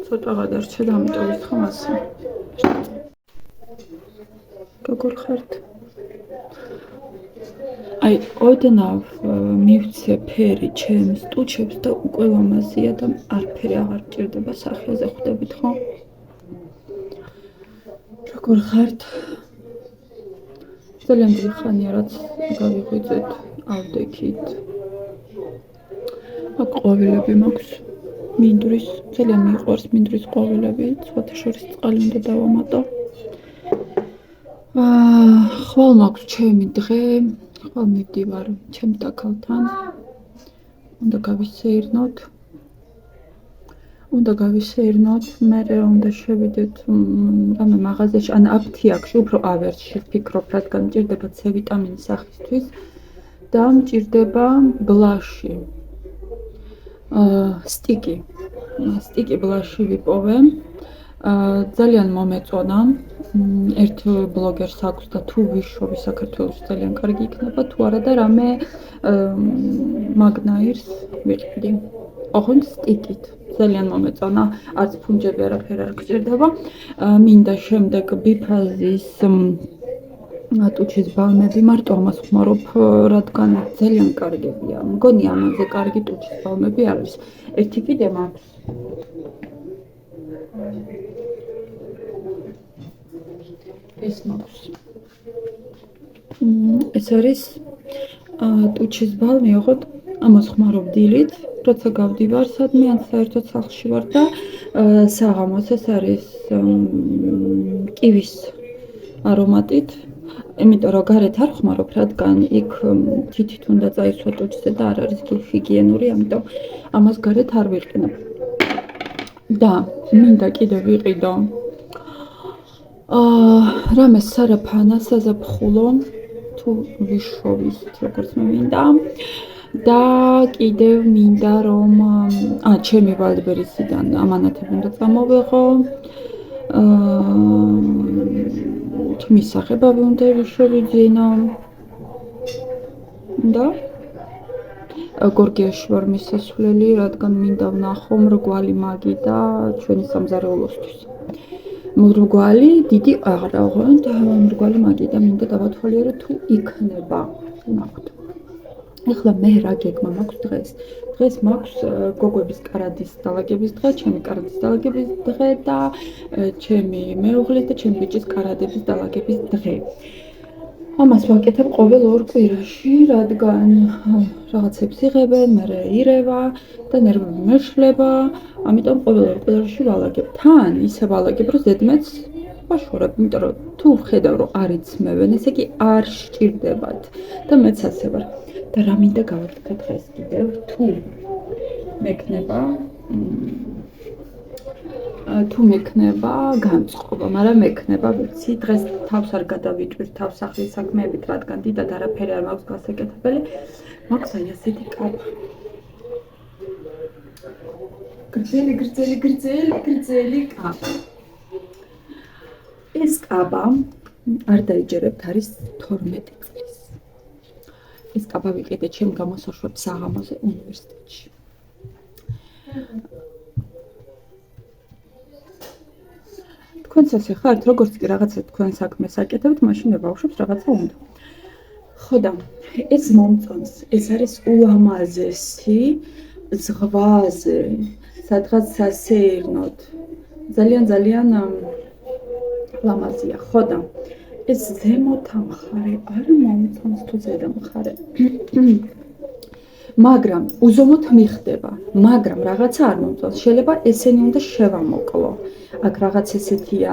ცოტა გადარჩა და ამიტომ ვითხო მასე. როგორ ხართ? აი, ოდნავ მივცე ფერი ჩემს ტუჩებს და უკვე ლამაზია და არაფერი აღარ ჭირდება სახეზე, ხვდებით ხო? როგორ ხართ? ძალიან დიდი ხანია რაც გავიღვიძეთ, ავდექით. აქ ყვავილები მაქვს. მინდვრის, ძალიან მიყვარს მინდვრის ყვავილები, სხვათა შორის წყალი უნდა დავამატო. ხვალ მაქვს ჩემი დღე, ხვალ მივდივარ ჩემ დაქალთან. უნდა გავისეირნოთ, მერე უნდა შევიდეთ რამე მაღაზიაში, ან აფთიაქში, უფრო ავერჯში ვფიქრობ, რადგან მჭირდება C ვიტამინის სახისთვის და მჭირდება ბლაში. სტიკი ბლაში ვიპოვე. ძალიან მომეწონა. ერთ ბლოგერს აქვს და თუ ვიშოვი საქართველოში ძალიან კარგი იქნება, თუ არა და რამე მაგნაირს ვიყიდი. ოღონდ სტიკით. ძალიან მომეწონა, არც ფუნჯები არაფერი არ გჭირდება. მინდა შემდეგ ბიფაზის ტუჩის ბალმები, მარტო ამას ხმარობ, რადგან ძალიან კარგებია. მგონი ამაზე კარგი ტუჩის ბალმები არის. ერთი კიდე მაქვს. ეს მაქვს. ეს არის ტუჩის ბალმი, ოღონდ ამას ხმარობ დილით, როცა გავდივარ სადმე ან საერთოდ სახლში ვარ და საღამოს ეს არის კივის არომატით. იმიტომ რომ გარეთ არ ხმარობ, რადგან იქ თითით უნდა წაისვა ტუჩზე და არ არის ჰიგიენური, ამიტომ ამას გარეთ არ ვიყენებ. და მინდა კიდევ ვიყიდო რამე სარაფანა, საზაფხულო, თუ ვიშოვის, როგორც მე მინდა. და კიდევ მინდა რომ ჩემი ვალდბერისიდან ამანათები უნდა წამოვეღო. თმის სახებავი უნდა შევიძინო და გორგიაში ვარ მისასვლელი, რადგან მინდა ვნახო მრგვალი მაგი და ჩვენი სამზარეულოსთვის. მრგვალი დიდი აღარა, ოღონდ მრგვალი მაგი და მინდა დავათვალიერო თუ იქნება. ვნახოთ. ეხლა მე რა გეგმა მაქვს დღეს? დღეს მაქვს გოგოების კარადის დალაგების დღე, ჩემი კარადის დალაგების დღე და ჩემი მეუღლის და ჩემი ბიჭის კარადების დალაგების დღე. ამას ვაკეთებ ყოველ 2 კვირაში, რადგან რაღაცებს იღებენ, მერე ირევა და ნერვები მეშლება, ამიტომ ყოველ 2 კვირაში ვალაგებ. თან ისე ვალაგებ, რომ ზედმეტს ვაშორებ, იმიტომ რომ თუ ვხედავ, რომ არ იცმევენ, ესე იგი არ სჭირდებათ და მეც ასე ვარ. და რა მინდა გავაკეთე დღეს კიდევ, თუ მექნება განწყობა, მაგრამ მექნება, ვიცი, დღეს თავს არ გადავიტვირ თავს სახლის საქმეებით, რადგან დიდად არაფერი არ მაქვს გასაკეთებელი. მაქვს აი ასეთი კაბა. გრძელი კაბა. ეს კაბა არ დაიჯერებთ, არის 12 წლის. ეს კაბა ვიყიდე ჩემ გამოსაშვებ საღამოზე უნივერსიტეტში. თქვენც ასე ხართ, როგორც კი რაღაცა თქვენ საქმეს აკეთებთ, მაშინ ბავშვებს რაღაცა უნდა. ხო და ეს მომწონს, ეს არის ულამაზესი ზღვაზე, სადღაც სასეირნოდ. ძალიან ლამაზია, ხო და ეს ზემოთ ამხარე არ მომწონს თუ ზედა მხარე. მაგრამ უზომოდ მიხდება, მაგრამ რაღაცა არ მომწონს. შეიძლება ესენი უნდა შევამოკლო. აქ რაღაც ესეთია,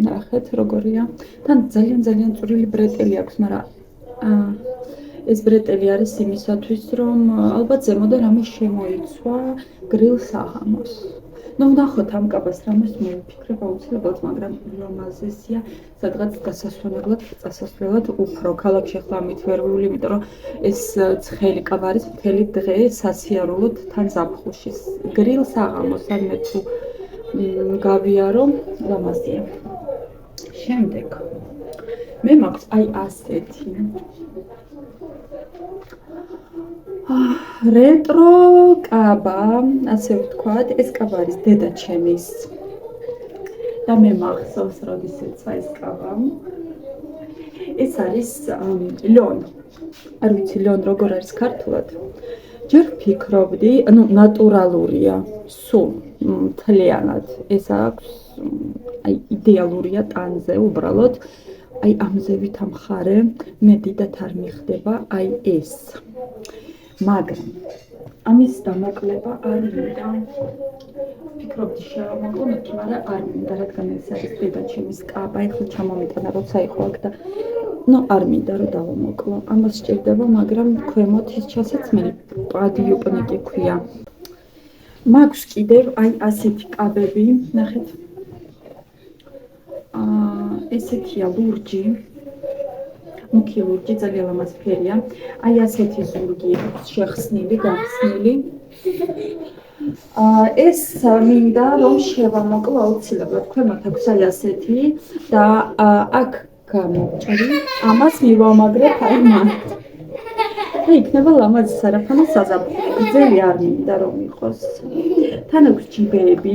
ნახეთ როგორია. თან ძალიან წვრილი ბრეტელი აქვს, მაგრამ ეს ბრეტელი არის იმისათვის, რომ ალბათ ზემოდან რამე შემოიცვა გრილ საღამოს. ნუ ვნახოთ ამ კაბას რამეს მოვიფიქრებ აუცილებლად, მაგრამ ლამაზესია, სადღაც წასასვლელად უფრო. ქალაქში ახლა ამით ვერ ვივლი, იმიტომ რომ ეს ცხელი კაბა არის მთელი დღე სასიარულოდ თან ზაფხულში. გრილ საღამოს ან მე თუ გავიარო, ლამაზია. შემდეგ მე მაქვს აი ასეთი რეტრო კაბა, ასე ვთქვათ, ეს კაბა არის დედა ჩემის და მე მახსოვს როდესაც ეს კაბა ეს არის ლონ. არ ვიცი ლონ როგორ არის ქართულად. ჯერ ვფიქრობდი, ანუ ნატურალურია, სულ მთლიანად. ეს აქვს აი იდეალურია ტანზე უბრალოდ. აი ამზე ვითამხარე, მე დიდად არ მიხდება აი ეს. მაგრამ ამის დამოკლება არ მინდა. ვფიქრობდი შევამოკლო, მაგრამ არ მინდა, რადგან ეს არის დედა ჩემის კაბა, ეხლა ჩამომიტანა როცა იყო აქ და არ მინდა რომ დავამოკლო. ამას სჭირდება, მაგრამ ქვემოთ ის ჩასაცმელი პადიოპნიკი ქვია. მაქვს კიდევ აი ასეთი კაბები, ნახეთ. ესეთია ლურჯი. მუქი ლურჯი, ძალიან ლამაზი ფერია. აი ასეთი ზურგი აქვს შეხსნილი, გახსნილი. ეს მინდა რომ შევამოკლო აუცილებლად. ქვემოთ აქვს აი ასეთი და აქ გამოვჭრი. ამას მივამაგრებ აი მან. და იქნება ლამაზი სარაფანა საზაფხულო. გრძელი არ მინდა რომ იყოს. თან აქვს ჯიბეები.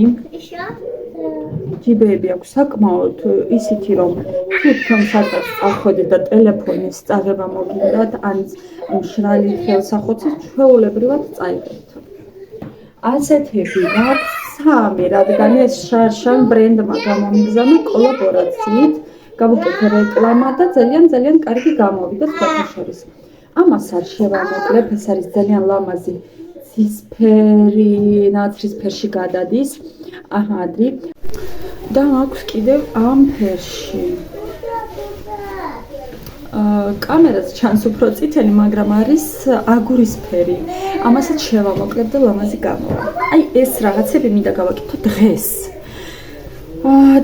ჯიბეები აქვს საკმაოდ ისეთი რომ თუ თქვენ სადღაც წახვედით და ტელეფონის წაღება მოგინდათ ან მშრალი ხელსახოცის ჩვეულებრივად წაიღებთ. ასეთები მაქვს 3, რადგან ეს შარშან ბრენდმა გამომიგზავნა კოლაბორაციით, გავუკეთე რეკლამა და ძალიან კარგი გამოვიდა სხვათა შორის. ამას არ შევამოკლებ, ეს არის ძალიან ლამაზი ცისფერი, ნაცრისფერში გადადის. ადრე და მაქვს კიდევ ამ ფერში. კამერას ჩანს უფრო წითელი, მაგრამ არის აგურისფერი. ამასაც შევამოკლებ და ლამაზი გამოვა. აი ეს რაღაცები მინდა გავაკეთო დღეს.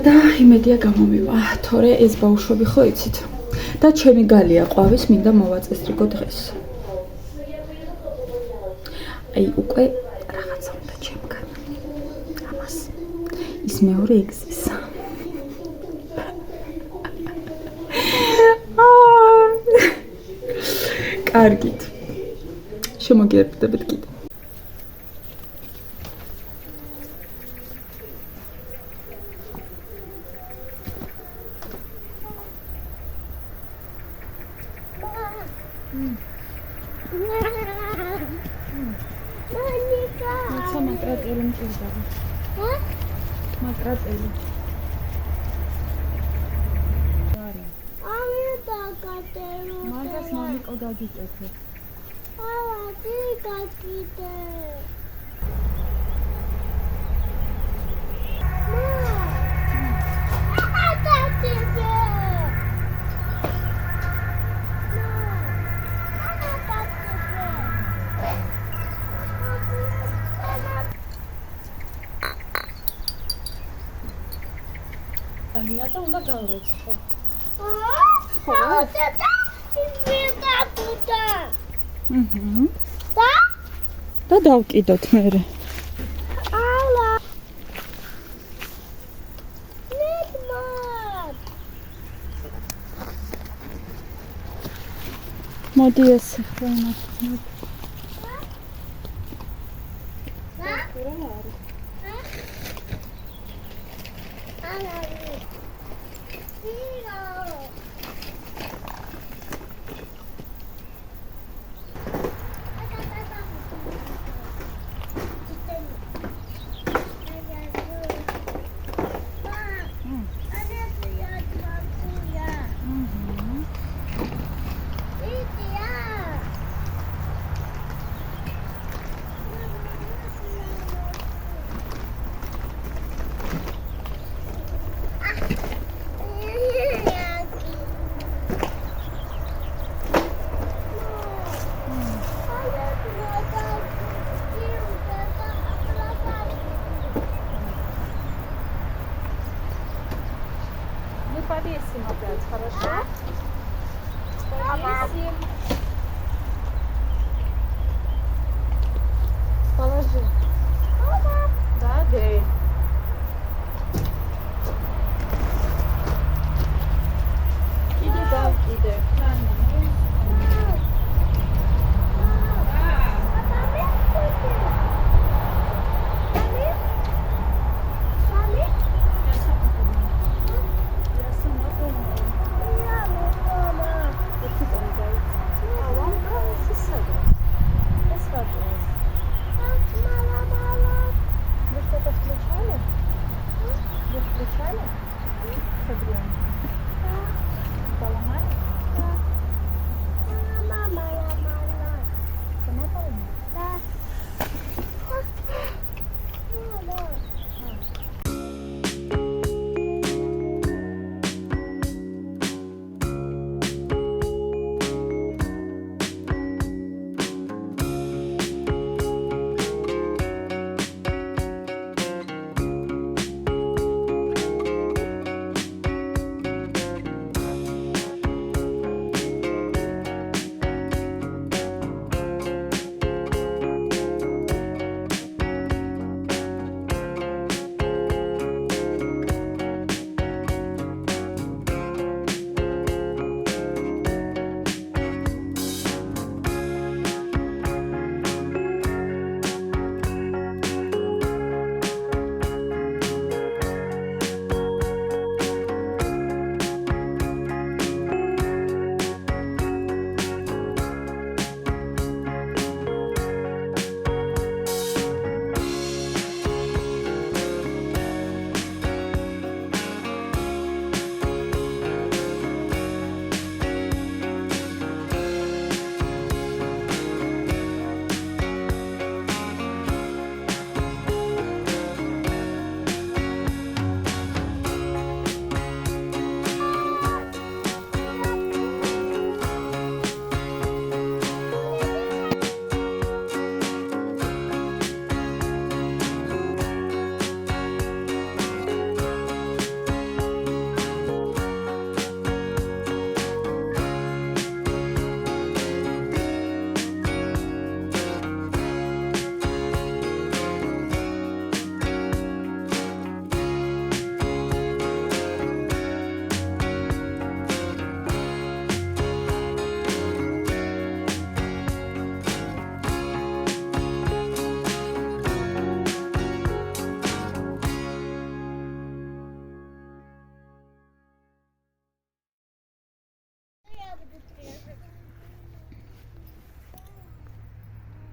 და იმედია გამომივა, თორე ეს ბავშვები ხო იცით. და ჩემი გალია ყვავის მინდა მოვაწესრიგო დღეს. აი უკვე რაღაცა უნდა ჩემგან. ამას ის მეორე ეგზის. კარგით. შემოგიერთდებით კიდე. მატრატელი მჭირდება. მატრატელი. მაგას მამიკო გაგიწეთე. დი გაგიდე. და უნდა გავროცხო. და დავკიდოთ მერე. მოდი ეს ხმათა. Повесим опять, хорошо? Повесим. Положи. Да, бери. Иди, да, иди. Я сама думаю. Вот тут он дает. А лампа сисадет. Посмотрим. Вы что-то включали? Вы включали? Согрем. Поломали? Сама поломала?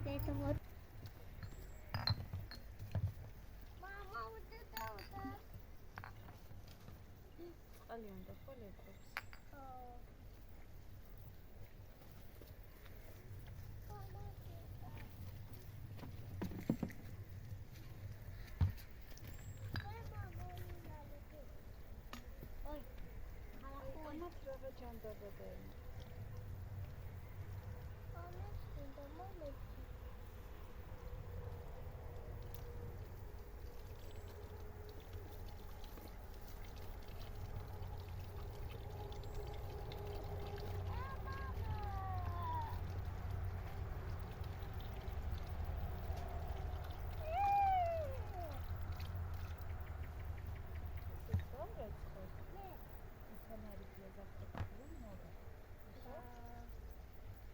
Это вот. Мама, вот это вот. Алёнка, полетел. Она травочан добавляет. Фонарик я завтра куплю много.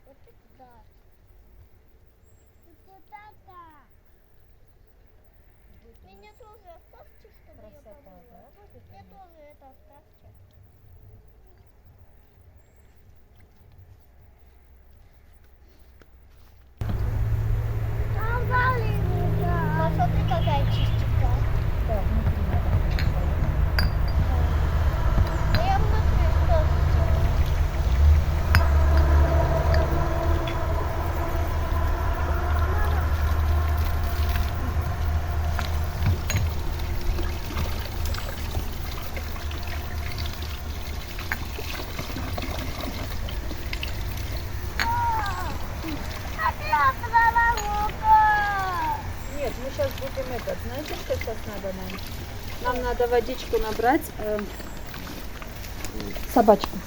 Вот это да. Вот это да. Меня тоже оставьте, чтобы я Красота, помыла. да, будет? Мне тоже это оставьте. Посмотри, какая чистенькая. Да, внутри надо. Я внутри что сделала? Нет, мы сейчас будем этот. Знаете, что сейчас надо нам? Нам надо водичку набрать საბაჭკო.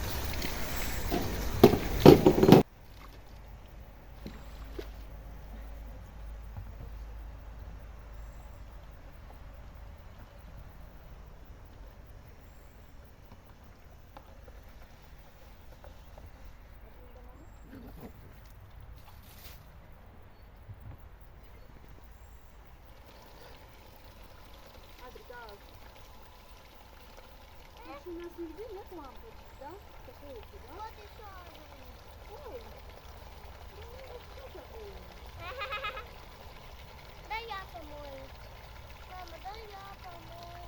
нас нигде нет лампочек, да? Такой-то, да? Вот еще одна. Ой, ну что такое? Дай я помою. Мама, дай я помою.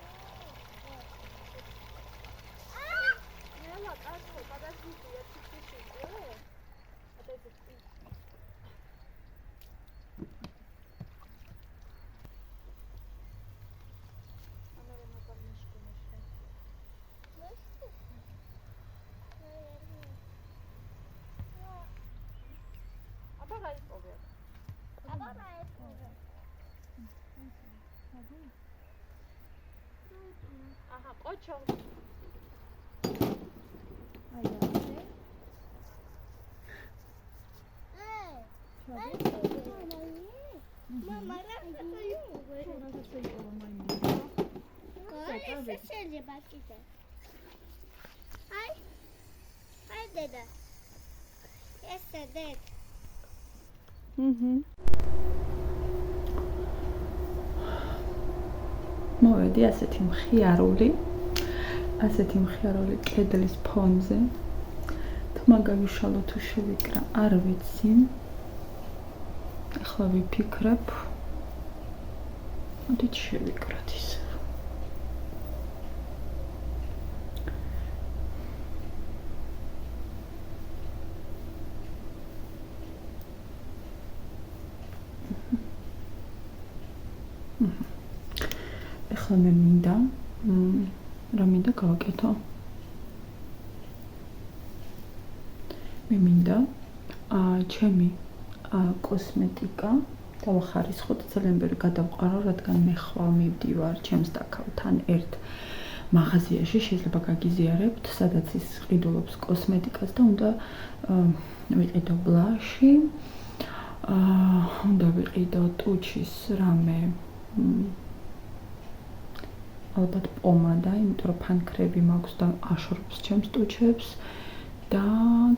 Нелла, а что, подождите, я чуть-чуть сделаю. Опять наверное, под мышку мешает. Оборай повер. Оборай повер. Ага, очень. Мама, соседи бакита. Ай, деда. Este ded. მოვედი ასეთი მხიარული კედლის ფონზე. თმა გავიშალო თუ შევიკრა, არ ვიცი. ახლა ვიფიქრებ. მოდით შევიკრათ ისე. ახლა მე მინდა რა მინდა გავაკეთო? მე მინდა ჩემი კოსმეტიკა დავახარისხოთ, ძალიან ბევრი გადავყარო, რადგან მე ხვალ მივდივარ ჩემს დაქალთან ერთ მაღაზიაში, შეიძლება გაგიზიარებთ, სადაც ის ყიდულობს კოსმეტიკას და უნდა ვიყიდო ბლაში, უნდა ვიყიდო ტუჩის რამე ალბათ პომადა, იმიტომ რომ ფანქრები მაქვს და აშორებს ჩემს ტუჩებს და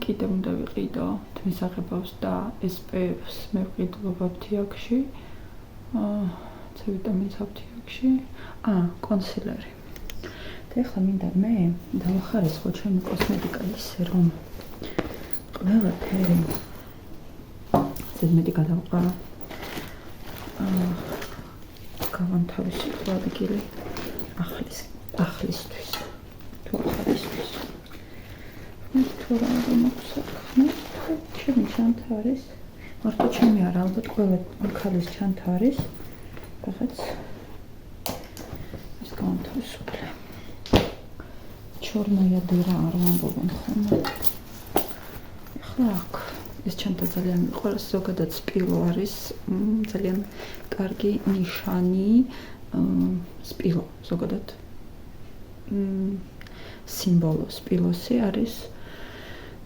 კიდევ უნდა ვიყიდო თვისაღებავს და SPF-ს მე ვყიდულობ აფთიაქში, C ვიტამინს აფთიაქში, კონსილერი. და ეხლა მინდა მე დავახარისხო ჩემი კოსმეტიკა ისე რომ ყველაფერი ზედმეტი გადავყარო. გავამთავისუფლო ადგილი ახლისთვის თუ ახალისთვის. თუ რა მაქვს საქმე, ჩემი ჩანთა არის, მარტო ჩემი არა, ალბათ ყველა ახალის ჩანთა არის. რაღაც ეს გავამთავისუფლე. ჩორნაია დერა არ ვამბობენ ხოლმე. ახლა აქ ეს ჩანთა ძალიან მიყვარს, ზოგადად სპილო არის, ძალიან კარგი ნიშანი. სპილო ზოგადად სიმბოლო სპილოსი არის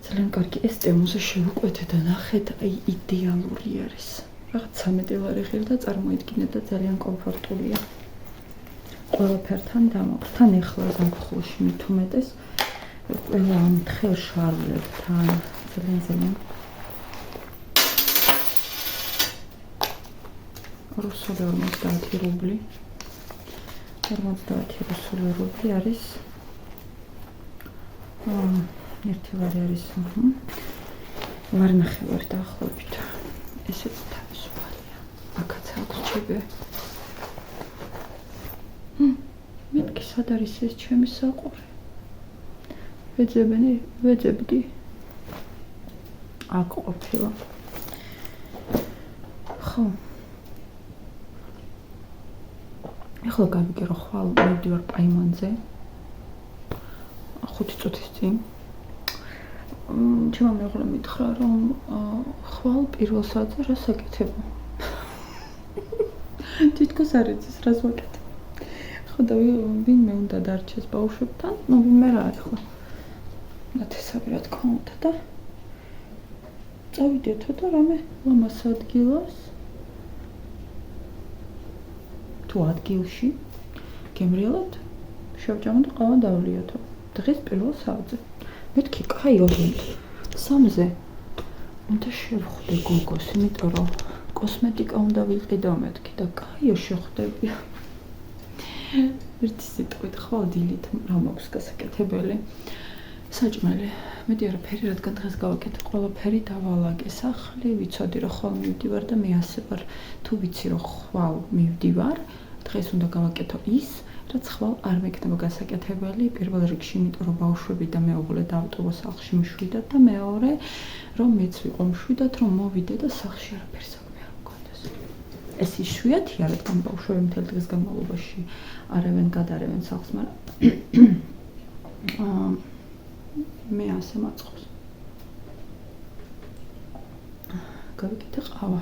ძალიან კარგი. ეს ტემოზე შევუკვეთე და ნახეთ, აი იდეალური არის. რაღაც 13 ლარი ღირდა წარმოიდგინეთ და ძალიან კომფორტულია. ყველაფერთან დამაქვს. თან ეხლა ზაფხულში მით უმეტეს ყველა ამ თხევშარვლებთან ძალიან რუსული 50 რუბლი. 50 რუსული რუბლი არის. ერთი ლარი არის. ვარნახევარი დაახლოებით. ესეც თავისუფალია. აქაც აქვს ჩიბე. მეთქი სად არის ეს ჩემი საყური? ვეძებდი. აქ ყოფილა. ხო. ეხლა გავიგერო ხვალ მივდივარ პაიმანზე 5 წუთის წინ. ჩემმა მეუღლემ მითხრა, რომ ხვალ პირველ საათზე რას აკეთებო. თითქოს არ იცის რას ვაკეთებ. ხო და ვინმე უნდა დარჩეს ბავშვებთან, ვინმე რა ახლა. ნათესავი რა თქმა უნდა და წავიდეთო და რამე ლამას ადგილას თუ ადგილში გემრიელად შევჭამო და ყავა დავლიოთო დღეს პირველ საათზე მეთქი კაი ორient 3-ზე უნდა შევხვდე გოგოს იმიტომ რომ კოსმეტიკა უნდა ვიყიდო მეთქი და კაიო შეხვდები ერთი სიტყვით ხო დილით რა მაქვს გასაკეთებელი საჭმელი მეტი არაფერი რადგან დღეს გავაკეთე ყველაფერი დავალაგე სახლი ვიცოდი რომ ხვალ მივდივარ და მე ასე ვარ თუ ვიცი რომ ხვალ მივდივარ დღეს უნდა გავაკეთო ის რაც ხვალ არ მეკნება გასაკეთებელი პირველ რიგში იმიტომ რომ ბავშვები და მეუღლე და ავტობუს სახლში მშვიდად და მეორე რომ მეც ვიყო მშვიდად რომ მოვიდე და სახლში არაფერი საქმე არ მქონდეს ეს იშვიათია რადგან ბავშვები მთელი დღის განმავლობაში არავენ გადარევენ სახლს მაგრამ მე ასე მაწყობს. გავიკეთე ყავა.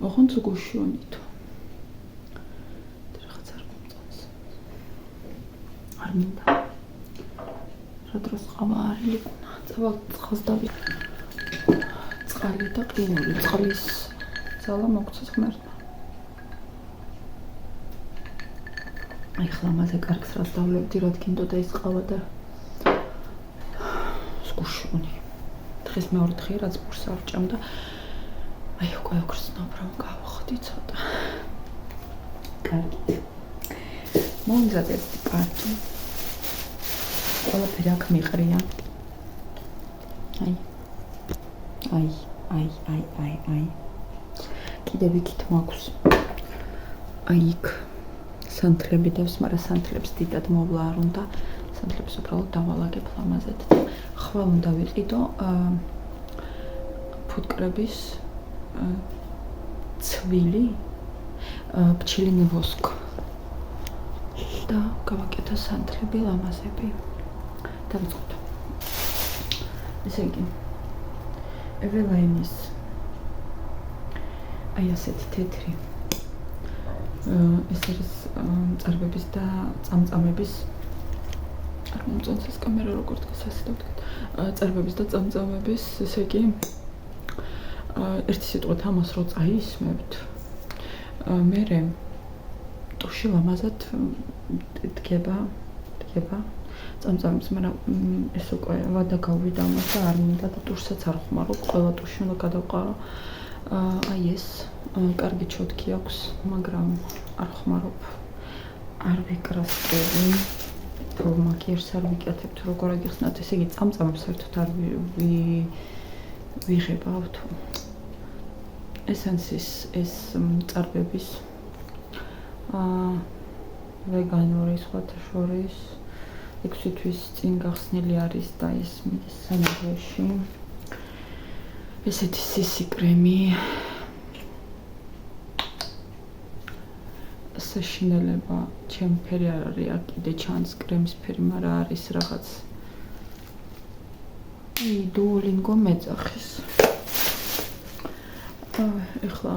ოღონდ გუშონითო. რაღაც არ მომწონს. არ მინდა. რა დროს ყავა არ ილიკუნა. წავალ წყალს დავი. წყალი და ყინული. წყლის ძალა მოგცეს ღმერთმა. აი ხლა მასე კარგს რას დავლებდი რა თქინდოდა ის ყავა და გუშონი დღეს მეორე დღე რაც ბურს არ ჭამდა აი უკვე ოქროსნობ რომ გავხდი ცოტა კარგი მომზადეთ კარგი ყველაფერი აქ მიყრია აი კიდე ვიქით მაქვს აი იქ სანთლები დავს მაგრამ სანთლებს დიდად მოვლა არ უნდა სანთლებს უბრალოდ დავალაგებ ლამაზად და ხვალ უნდა ვიყიდო ფუტკრების ცვილი ფჩილინი ვოსკ და გავაკეთო სანთლები ლამაზები დავიწყოთ ესე იგი ეველაინის აი ასეთი თეთრი ეს არის წარბების და წამწამების არ მომწონს ეს კამერა როგორ დგას ასე დავდგეთ წარბების და წამწამების ესე იგი ერთი სიტყვით ამას რო წაისმევთ მერე ტუში ლამაზად დგება წამწამებს მაგრამ ეს უკვე ვადა გავვიდა ამას და არ მინდა და ტუშსაც არ ხმარო ყველა ტუში უნდა გადავყარო აი ეს კარგი ჩოთკი აქვს მაგრამ არ ხმარობ არ ვიკრასკები თუ მაგიერს არ ვიკეთებ თუ როგორ აგიხსნათ ესე იგი წამწამებს საერთოდ არ ვიღებავ თუ ესენსის ეს წარბების ვეგანური სხვათა შორის 6 თვის წინ გახსნილი არის და ის სამაგროში ესეთი სისი კრემი საშინელება ჩემფერი არ არის აქ კიდე ჩანს კრემის ფერი მაგრამ არის რაღაც დუოლინგო მეძახის ეხლა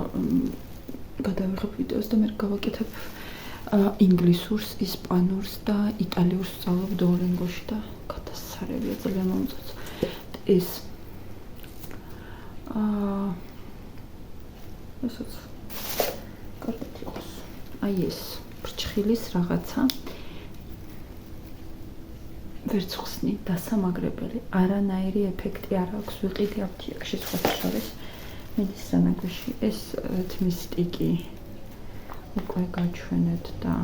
გადავიღებ ვიდეოს და მე გავაკეთებ ინგლისურს, ისპანურს და იტალიურს ვსწავლობ დუოლინგოში და გადასარევია ძალიან მომწონს ეს ესაც კარგად იყოს აი ეს ფრჩხილის რაღაცა ვერც ხსნი დასამაგრებელი არანაირი ეფექტი არ აქვს ვიყიდი აფთიაქში სხვათა შორის მიდის სანაგვიში ეს თმისტიკი უკვე გაჩვენეთ და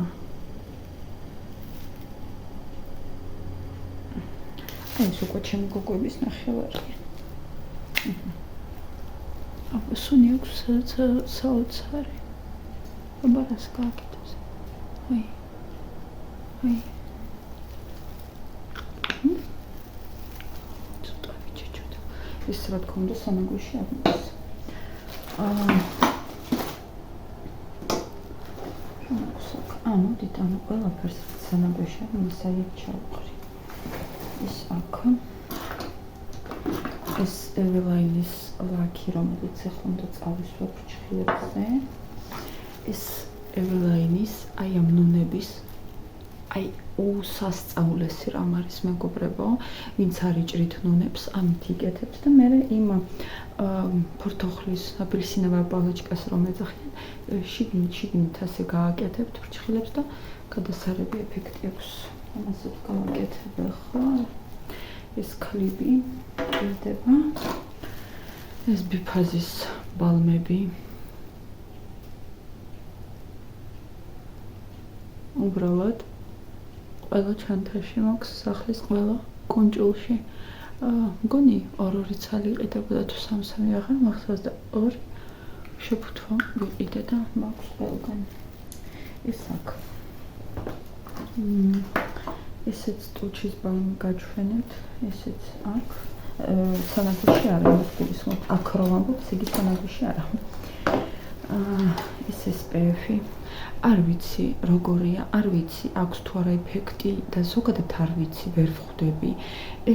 ეს უკვე ჩემი გოგოების ნახევარია აბა სუნი აქვს საოცარი აბა რას გააკეთებს აი ცოტა ვიჩეჩოთ ეს რა თქმა უნდა სანაგვიში არ მიდის მოდით ანუ ყველაფერს სანაგვიში არ მიდის აი აქ ჩავყრი ის აქ ეს ეველაინის ლაკი რომელიც ახლა უნდა წავისვა ფრჩხილებზე ეს ეველაინის აი ამ ნუნების აი უსასწაულესი რამ არის მეგობრებო, ვინც არ იჭრით ნუნებს, ამით იკეთებს და მე იმ ფორთოხლის აპელსინოვარ პალაჭკას რომ ეძახიან, შიგნით ასე გააკეთებთ ფრჩხილებს და გადასარევი ეფექტი აქვს. ამაზე გავაკეთებ ახლა. ეს კლიპი იდება. ეს ბიფაზის ბალმები. უბრალოდ ყველა ჩანთაში მაქვს სახლის ყველა კონჭულში. მგონი 2 ცალი იყიდებოდა თუ 3 აღარ მახსოვს და 2 შეფუთვა ვიყიდე და მაქვს ყველგან. ეს აქ. ესეც ტუჩის ბალმი გაჩვენებთ, ესეც აქ. სანაგოში არა, იმას გულისხმობ. აქ რომ ამბობს, იგი სანაგოში არა. ეს SPF-ი. არ ვიცი როგორია, არ ვიცი აქვს თუ არა ეფექტი და ზოგადად არ ვიცი, ვერ ვხვდები.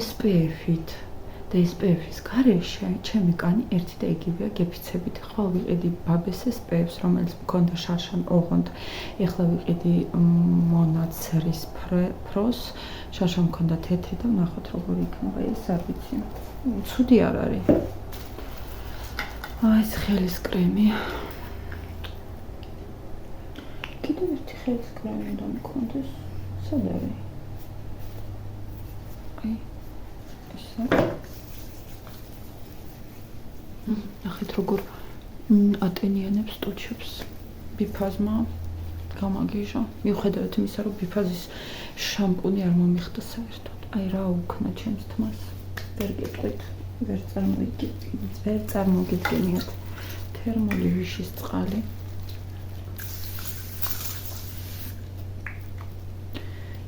SPF-ით და SPF-ის გარეშე ჩემი კანი ერთი და იგივეა გეფიცებით. ხვალ ვიყიდი ბაბეს SPF-ს, რომელიც მქონდა შარშან ოღონდ. ეხლა ვიყიდი მონაცრის ფროს, შარშან მქონდა თეთრი და ვნახოთ როგორი იქნება ეს, არ ვიცი. ცუდი არ არის. ეს ხელის კრემი. კიდევ ერთი ხელის კრემი უნდა მქონდეს. სად არის? აი, ესა. ნახეთ როგორ ატენიანებს ტუჩებს. ბიფაზმა გამაგიჟა. მიუხედავად იმისა, რომ ბიფაზის შამპუნი არ მომიხდა საერთოდ. აი რა უქნა ჩემს თმას. ვერ გეტყვით, ვერ წარმოგიდგენიათ. თერმული ვიშის წყალი.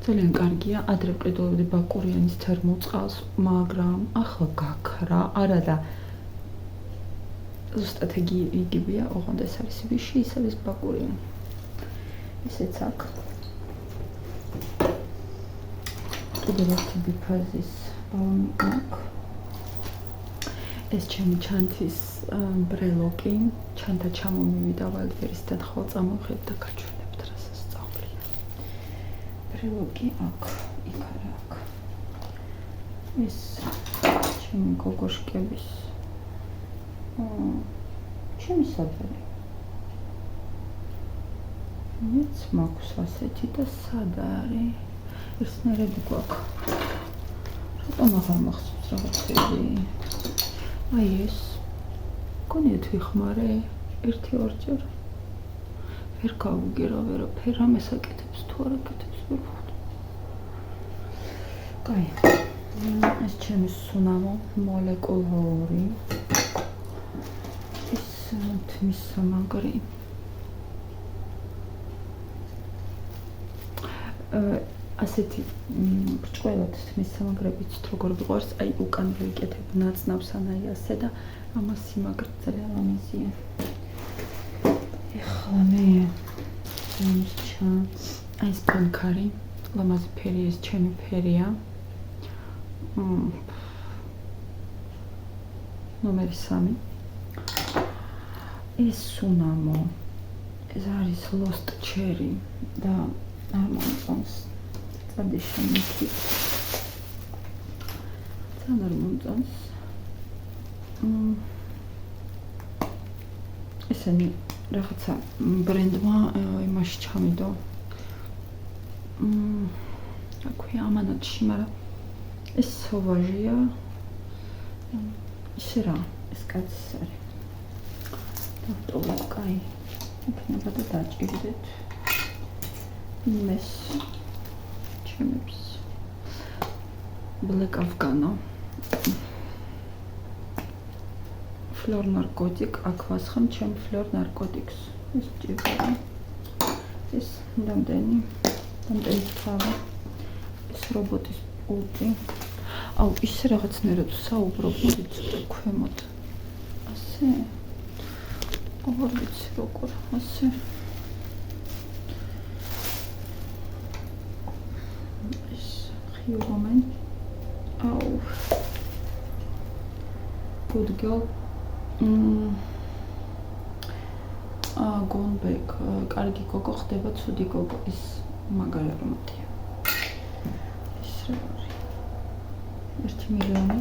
ძალიან კარგია, ადრე ვყიდულობდი ბაკურიანის თერმულ წყალს, მაგრამ ახლა გაქრა, არა და ზუსტად იგივეა, ოღონდ ეს არის ვიში, ის არის ბაკურიანი. ესეც აქ. კიდევ ერთი ბიფაზის ბალმი აქ. ეს ჩემი ჩანთის ბრელოკი, ჩანთა ჩამომივიდა ვალდბერისთან, ხოლ წამოვხედ და გაჩვენებთ რა სასწაულია. ბრელოკი აქ, იქ არა აქ. ეს ჩემი გოგოშკების ჩემი სადარი. მეც მაქვს ასეთი და სად არის? ერთნაირად გვაქვს. რატომ აღარ მახსოვს რაღაცები? აი ეს. გონიათ ვიხმარე 1-2 ვერ გავუგერავ ვერაფერ, რამეს აკეთებს თუ არ აკეთებს ვერ ხვდები. კაი. ეს ჩემი სუნამო მოლეკულური. ეს თმის სამაგრი. ასეთი ბრჭყელად თმის სამაგრებიც როგორ ვიყვარს, აი უკან ვიკეთებ ნაცნავს ანაი ასე და ამას სიმაგრე ძალიან ამაზია. ეხლა მე აი ეს პანკარი, ლამაზი ფერი, ეს ჩემი ფერია. ნომერი 3. ეს სუნამო. ეს არის lost cherry და არ მომწონს. წადი შემიქი. თან არ მომწონს. ესენი რაღაცა ბრენდმა იმაში ჩამიდო. აქვე ამანატში, მაგრამ ეს სოვაჟია. ისე რა, ეს კაცი არის. დავტოვებ, კაი. იქნება და დაჭირდეთ. მეს ჩემებს. Black Afgano. Flor narcotic, aquaschem, chem flor narcotics. ეს ჭირდება. ეს რამდენი თავი. ეს რობოტის პულტი. აუ, ისე რაღაცნაირად საუბრობ, მოდით ცოტა ქვემოთ. ასე. აღარ ვიცი როგორ, ასე. ეს ხიუმენ. აუ. Good girl. Gone back. კარგი გოგო ხდება, ცუდი გოგო. ის მაგარი არომატია. 1 მილიონი.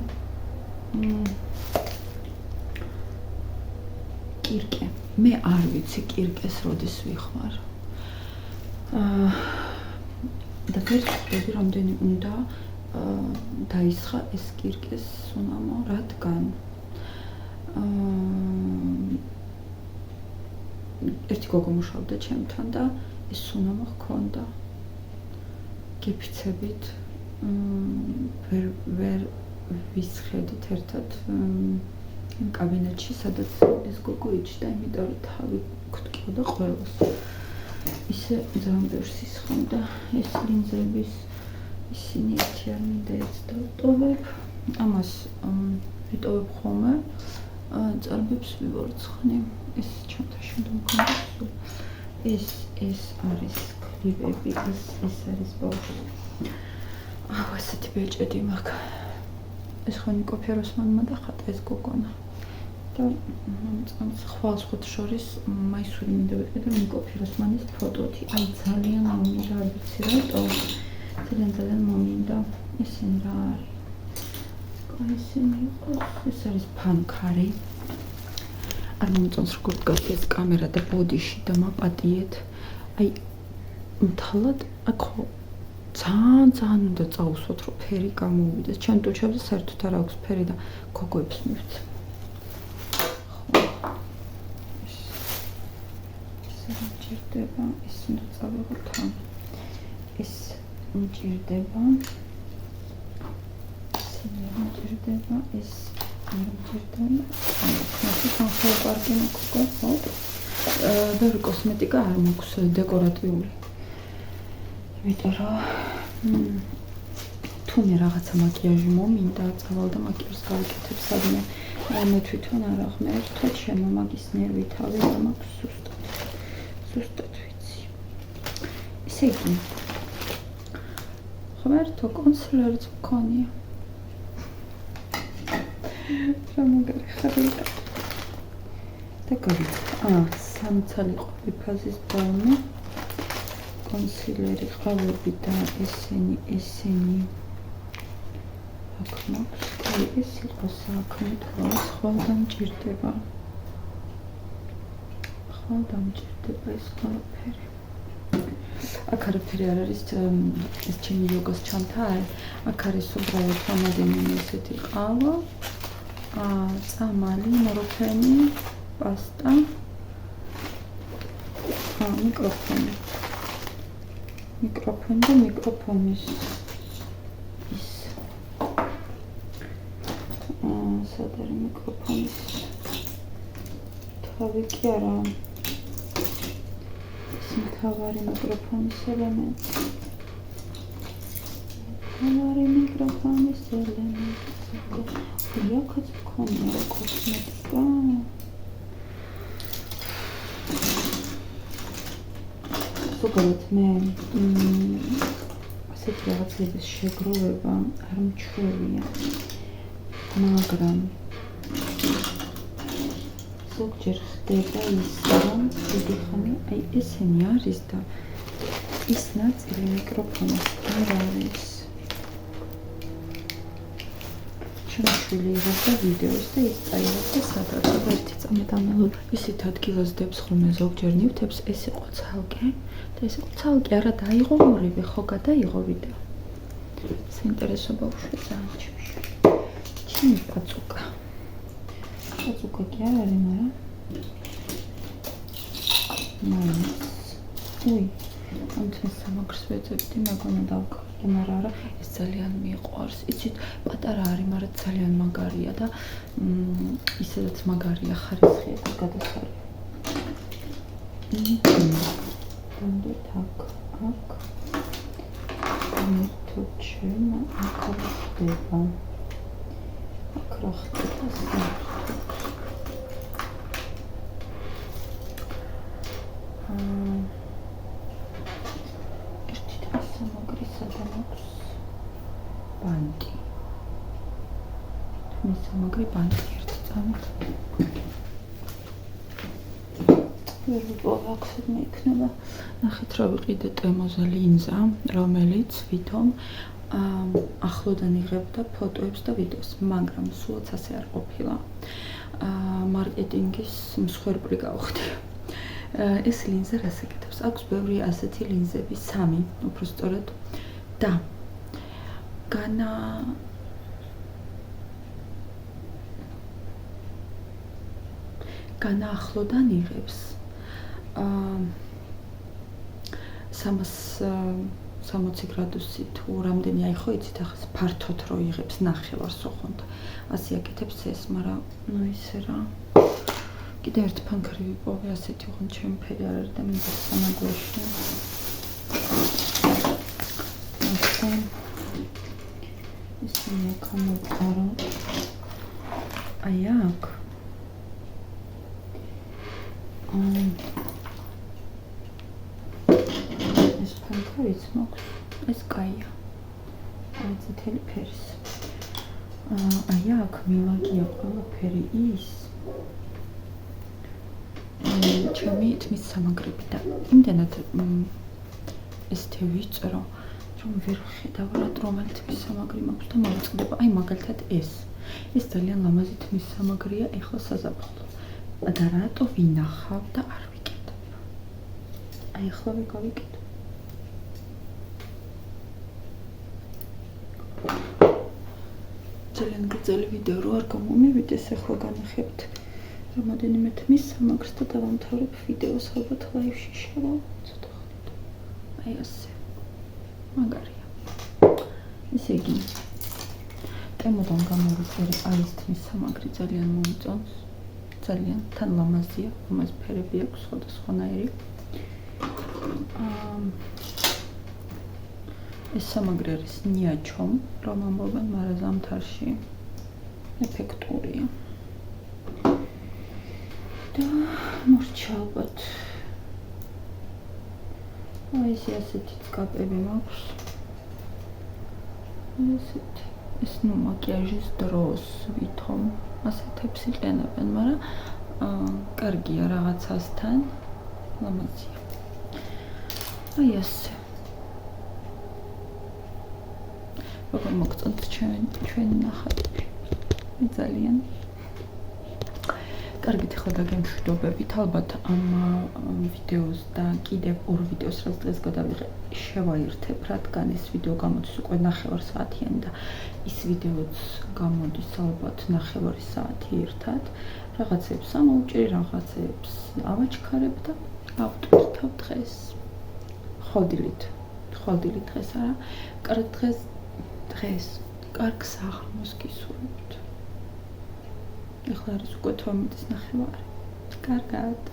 კირკე. მე არ ვიცი კირკეს როდის ვიხმარ. და ვერ ვხვდები რამდენი უნდა დაისხა ეს კირკეს სუნამო, რადგან ერთი გოგო მუშაობდა ჩემთან და ეს სუნამო ჰქონდა. გიფიცებით ვერ ვისხედით ერთად იმ კაბინეტში, სადაც ეს გოგო იჯდა, იმიტომ რომ თავი გვტკიოდა ყველას. ისე ძალიან ბევრს ისხამდა ეს ლინზების, ისინი ერთი არ მინდა ეს დავტოვებ. ამას ვიტოვებ ხოლმე, წარბებს ვივორცხნი. ეს ჩემთან შემდგომ მქონდა სულ. ეს არის კლიპები, ეს არის ბავშვი. ესეთი ბეჭედი მაქვს. ეს ხო ნიკო ფეროსმანმა დახატა ეს გოგონა. და ხვალ შორის მაისური მინდა ვიყიდე ნიკო ფეროსმანის ფოტოთი. აი ძალიან მომინდა, არ ვიცი რატო. ძალიან მომინდა. ესენი რა არის? ესენი იყოს, ეს არის ფანქარი. არ მომწონს როგორ დგას ეს კამერა და ბოდიში და მაპატიეთ. აი მთლად აქ ხო ძალიან უნდა წაუსვოთ რომ ფერი გამოვიდეს. ჩემ ტუჩებზე საერთოდ არ აქვს ფერი და გოგოებს მივცე. ეს მჭირდება, ეს უნდა წავიღოთ თან. ეს მჭირდება. ეს არ მჭირდება. ეს ახალ პარკი მოგყავს. ბევრი კოსმეტიკა არ მაქვს დეკორატიული. იმიტომ რომ თუნე რაღაცა მაკიაჟი მომინდა, წავალ და მაკიაჟს გავიკეთებ სადმე. მე თვითონ არ აღმერთო ჩემო მაგის ნერვი თავი არ მაქვს ზუსტად ვიცი. ესე იგი ღმერთო კონსილერიც მქონია. რა მაგარი ხარია. და გავიქცა. სამცალი ყოლიფაზის ბალმი. კონსილერი, ყავები და ესენი აქ მაქვს. ეს იყო საქმით, ხოლმე სხვა დამჭირდება. ეს ყველაფერი. აქ არაფერი არ არის, ეს ჩემი იოგას ჩანთა არის. აქ არის უბრალოდ რამოდენიმე ესეთი ყავა, წამალი, მოროფენი, პასტა, მიკროფონი და მიკროფონის ის სად არის მიკროფონის თავი კი არა ეს მთავარი მიკროფონის ელემენტი იაკაც მქონია კოსმეტიკა ზოგადად მე ასეთი რაღაცების შეგროვება არ მჩვევია, მაგრამ ზოგჯერ ხდება ის, რომ დიდი ხანი აი ესენი არის და ის ნაწილი მიკროფონის არ არის. ჩვენი იღებდა ვიდეოს და ის წაიღებდა სადაც ერთი წამი დამელოდ ისეთ ადგილას დებს ხოლმე ზოგჯერ ნივთებს ეს იყო ცალკე და ეს იყო ცალკე არა დაიღო ორივე ხო გადაიღო ვიდეო საინტერესო ბავშვი ძალიან ჩემი პაწუკა კი არ არის მაგრამ უი ამიტომ სამაგრს ვეძებდი მეგონა დავკარგე მაგრამ არა ეს ძალიან მიყვარს იცით პატარა არის მაგრამ ძალიან მაგარია და ისედაც მაგარია ხარისხია და გადასარია ამდენ აქ მეთო ჩემო აქ რა ხდება ბანკი. თუმცა სამაგრი ბანკი ერთი წამით. ვერ ვაკეთებ მე იქნება. ნახეთ რა ვიყიდე ტემოზე ლინზა, რომელიც ვითომ ახლოდან იღებდა ფოტოებს და ვიდეოს, მაგრამ სულაც ასე არ ყოფილა. მარკეტინგის მსხვერპლი გავხდი. ეს ლინზა რას ეკეთებს? აქვს ბევრი ასეთი ლინზები, 3, უფრო სწორედ და განახლოდან იღებს 360 გრადუსი თუ რამდენი აი ხო იცით ახლა ფართოდ რო იღებს ნახევარს ოღონდ ასე აკეთებს ეს, მაგრამ ნუ ისე რა კიდე ერთ ფანქრი ვიპოვე ასეთი ოღონდ ჩემი ფერი არ არის და მინდა სამაგოში ისინი გამოვყარო აი აქ ეს ფანქრიც მაქვს ეს კაია აი წითელი ფერის აი აქ მილაგია ყველაფერი ის ჩემი თმის სამაგრები და იმდენად ესეთი ვიწერო რომ ვერ ხედავ რომელი თმის სამაგრი მაქვს და მოვიწყდება აი მაგალითად ეს ძალიან ლამაზი თმის სამაგრია ეხლა საზაფხულო და რატო ვინახავ და არ ვიკეთებ აი ახლა ვიკეთებ ძალიან გრძელი ვიდეო რო არ გამომივიდეს ახლა განახებთ რამოდენიმე თმის სამაგრს და დავამთავრებ ვიდეოს ალბათ ლაივში შევა ცოტა ხნით აი ასე მაგარია ესე იგი ტემოდან გამოვიწერე აი ეს თმის სამაგრი ძალიან მომწონს ძალიან თან ლამაზია ამას ფერები აქვს სხვადასხვანაირი ეს სამაგრი არის ნიაჩომ რომ ამბობენ მაგრამ ზამთარში ეფექტურია და მორჩა ალბათ აი ასეთი წკაპები მაქვს ესეთი ეს ნუ მაკიაჟის დროს ვითომ ასეთებს იყენებენ, მაგრამ კარგია რაღაცასთან ლამაზია აი ასე როგორ მოგწონთ ჩვენი ნახატები ძალიან კარგით ახლა დაგემშვიდობებით ალბათ ამ ვიდეოს და კიდევ ორ ვიდეოს რაც დღეს გადავიღე შევაერთებ რადგან ეს ვიდეო გამოდის უკვე 9 საათიანი და ის ვიდეოც გამოდის ალბათ 9 საათი ერთად რაღაცებს ამოვჭრი რაღაცებს ავაჩქარებ და ავტვირთავ დღეს ხოდილით დღეს არა კარგ დღეს კარგ საღამოს გისურვებთ ეხლა არის უკვე 12:09 კარგად